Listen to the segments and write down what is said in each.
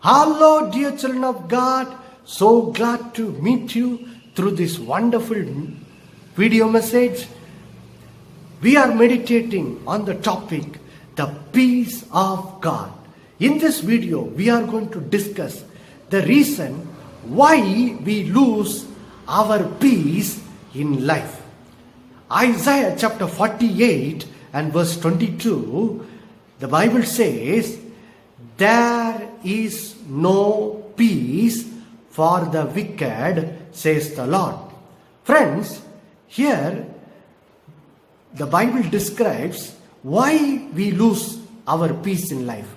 Hello, dear children of God. So glad to meet you through this wonderful video message. We are meditating on the topic, the peace of God. In this video, we are going to discuss the reason why we lose our peace in life. Isaiah chapter 48 and verse 22, the Bible says, "There is no peace for the wicked, says the Lord." Friends, here the Bible describes why we lose our peace in life.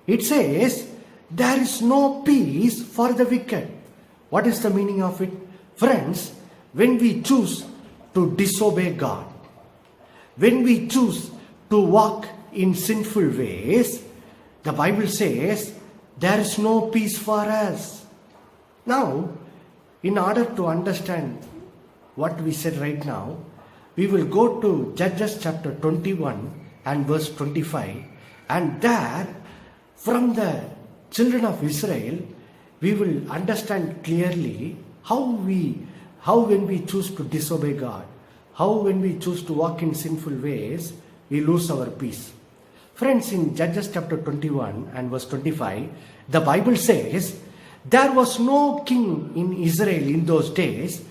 It says, there is no peace for the wicked. What is the meaning of it? Friends, when we choose to disobey God, when we choose to walk in sinful ways, the Bible says there is no peace for us. Now, in order to understand what we said right now, we will go to Judges chapter 21 and verse 25, and there, from the children of Israel, we will understand clearly how when we choose to disobey God, how when we choose to walk in sinful ways, we lose our peace. Friends, in Judges chapter 21 and verse 25, the Bible says, there was no king in Israel in those days,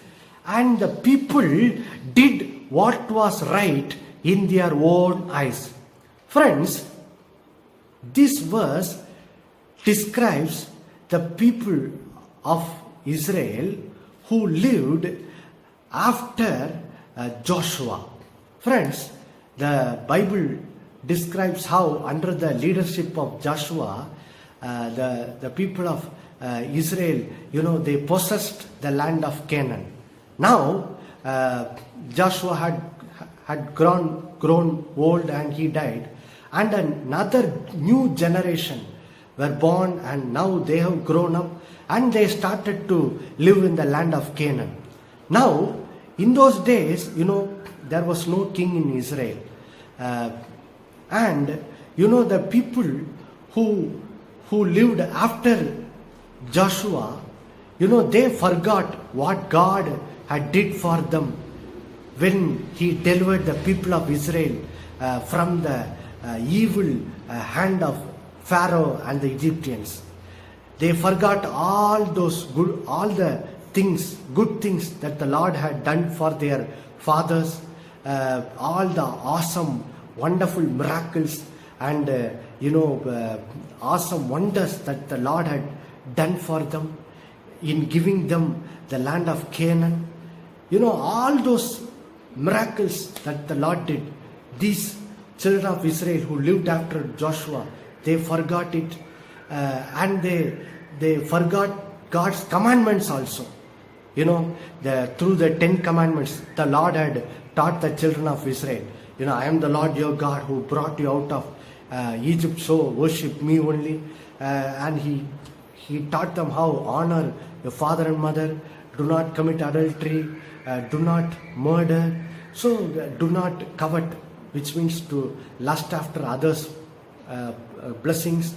and the people did what was right in their own eyes. Friends, this verse describes the people of Israel who lived after Joshua. Friends, the Bible describes how under the leadership of Joshua, the people of Israel, they possessed the land of Canaan. Now, Joshua had grown old and he died, and another new generation were born, and now they have grown up and they started to live in the land of Canaan. Now, in those days, there was no king in Israel. And the people who lived after Joshua, they forgot what God had did for them when he delivered the people of Israel from the evil hand of Pharaoh and the Egyptians. They forgot all the good things that the Lord had done for their fathers, all the awesome, wonderful miracles and awesome wonders that the Lord had done for them in giving them the land of Canaan. All those miracles that the Lord did, these children of Israel who lived after Joshua, they forgot it, and they forgot God's commandments also. Through the 10 commandments, the Lord had taught the children of Israel, I am the Lord your God who brought you out of Egypt, so worship me only. And he taught them how honor your father and mother, do not commit adultery, do not murder, so do not covet, which means to lust after others' blessings.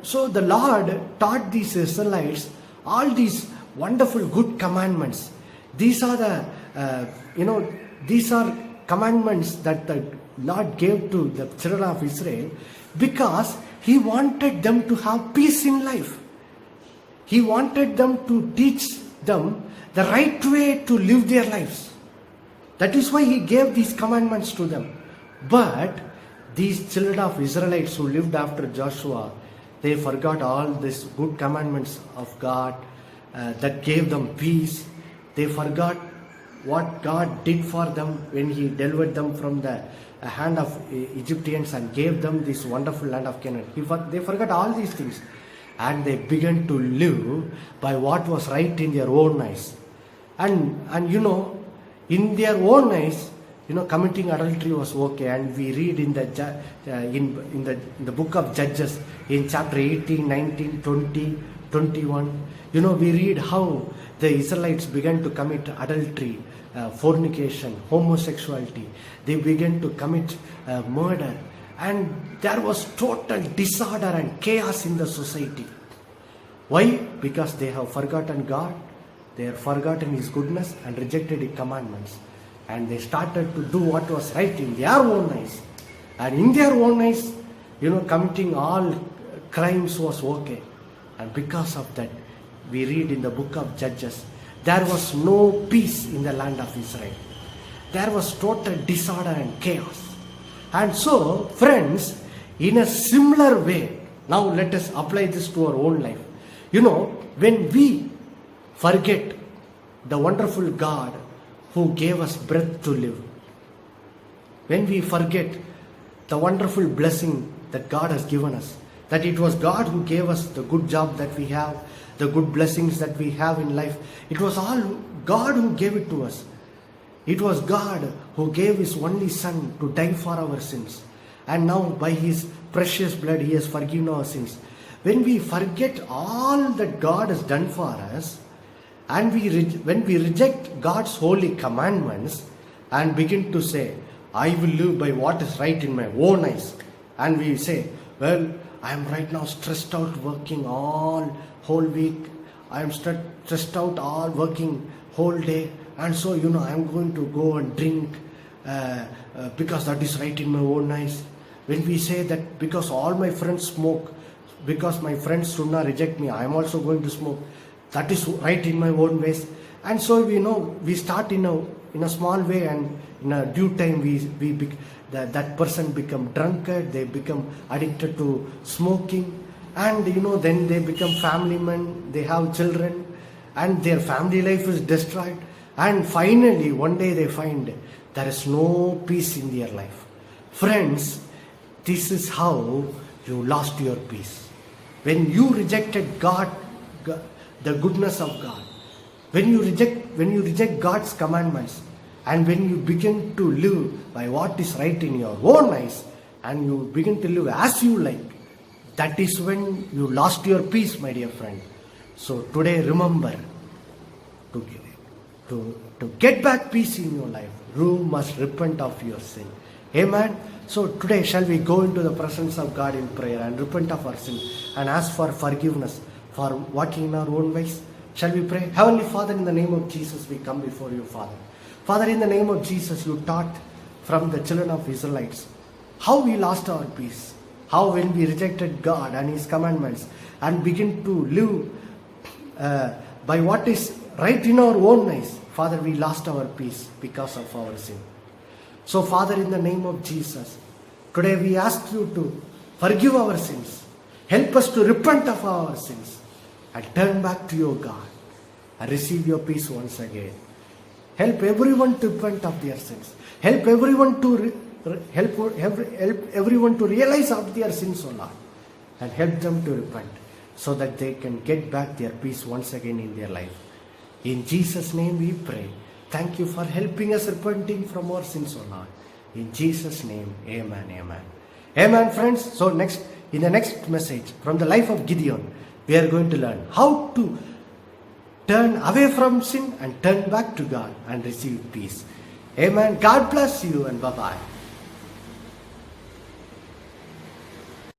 So the Lord taught these Israelites all these wonderful good commandments. These are these are commandments that the Lord gave to the children of Israel because He wanted them to have peace in life. He wanted them to teach them the right way to live their lives. That is why He gave these commandments to them. But these children of Israelites who lived after Joshua, they forgot all these good commandments of God that gave them peace. They forgot what God did for them when He delivered them from the hand of Egyptians and gave them this wonderful land of Canaan. They forgot all these things, and they began to live by what was right in their own eyes. And in their own eyes, committing adultery was okay. And we read in the book of Judges, in chapter 18, 19, 20, 21, we read how the Israelites began to commit adultery, fornication, homosexuality. They began to commit murder, and there was total disorder and chaos in the society. Why? Because they have forgotten God, they have forgotten His goodness and rejected His commandments. And they started to do what was right in their own eyes. And in their own eyes, committing all crimes was okay. And because of that, we read in the book of Judges, there was no peace in the land of Israel. There was total disorder and chaos. And so, friends, in a similar way, now let us apply this to our own life. When we forget the wonderful God who gave us breath to live, when we forget the wonderful blessing that God has given us, that it was God who gave us the good job that we have, the good blessings that we have in life, it was all God who gave it to us. It was God who gave His only Son to die for our sins. And now by His precious blood, He has forgiven our sins. When we forget all that God has done for us, and when we reject God's holy commandments and begin to say, I will live by what is right in my own eyes. And we say, well, I am right now stressed out working all whole week. I am stressed out all working whole day. And so, I am going to go and drink because that is right in my own eyes. When we say that because all my friends smoke, because my friends should not reject me, I am also going to smoke. That is right in my own ways. And so we start in a small way, and in a due time that person become drunkard, they become addicted to smoking, and then they become family men, they have children, and their family life is destroyed, and finally one day they find there is no peace in their life. Friends, this is how you lost your peace. When you rejected God, the goodness of God, when you reject God's commandments, and when you begin to live by what is right in your own eyes, and you begin to live as you like, that is when you lost your peace, my dear friend. So today remember, to get back peace in your life, you must repent of your sin. Amen. So today shall we go into the presence of God in prayer and repent of our sin and ask for forgiveness for walking in our own ways? Shall we pray? Heavenly Father, in the name of Jesus, we come before you, Father. Father, in the name of Jesus, you taught from the children of Israelites how we lost our peace, how when we rejected God and His commandments and begin to live by what is right in our own eyes, Father, we lost our peace because of our sin. So, Father, in the name of Jesus, today we ask you to forgive our sins. Help us to repent of our sins and turn back to your God and receive your peace once again. Help everyone to repent of their sins. Help everyone to everyone to realize of their sins, O Lord, and help them to repent so that they can get back their peace once again in their life. In Jesus' name we pray. Thank you for helping us repenting from our sins, O Lord. In Jesus' name, amen, amen. Amen, friends. So in the next message from the life of Gideon, we are going to learn how to turn away from sin and turn back to God and receive peace. Amen. God bless you and bye-bye.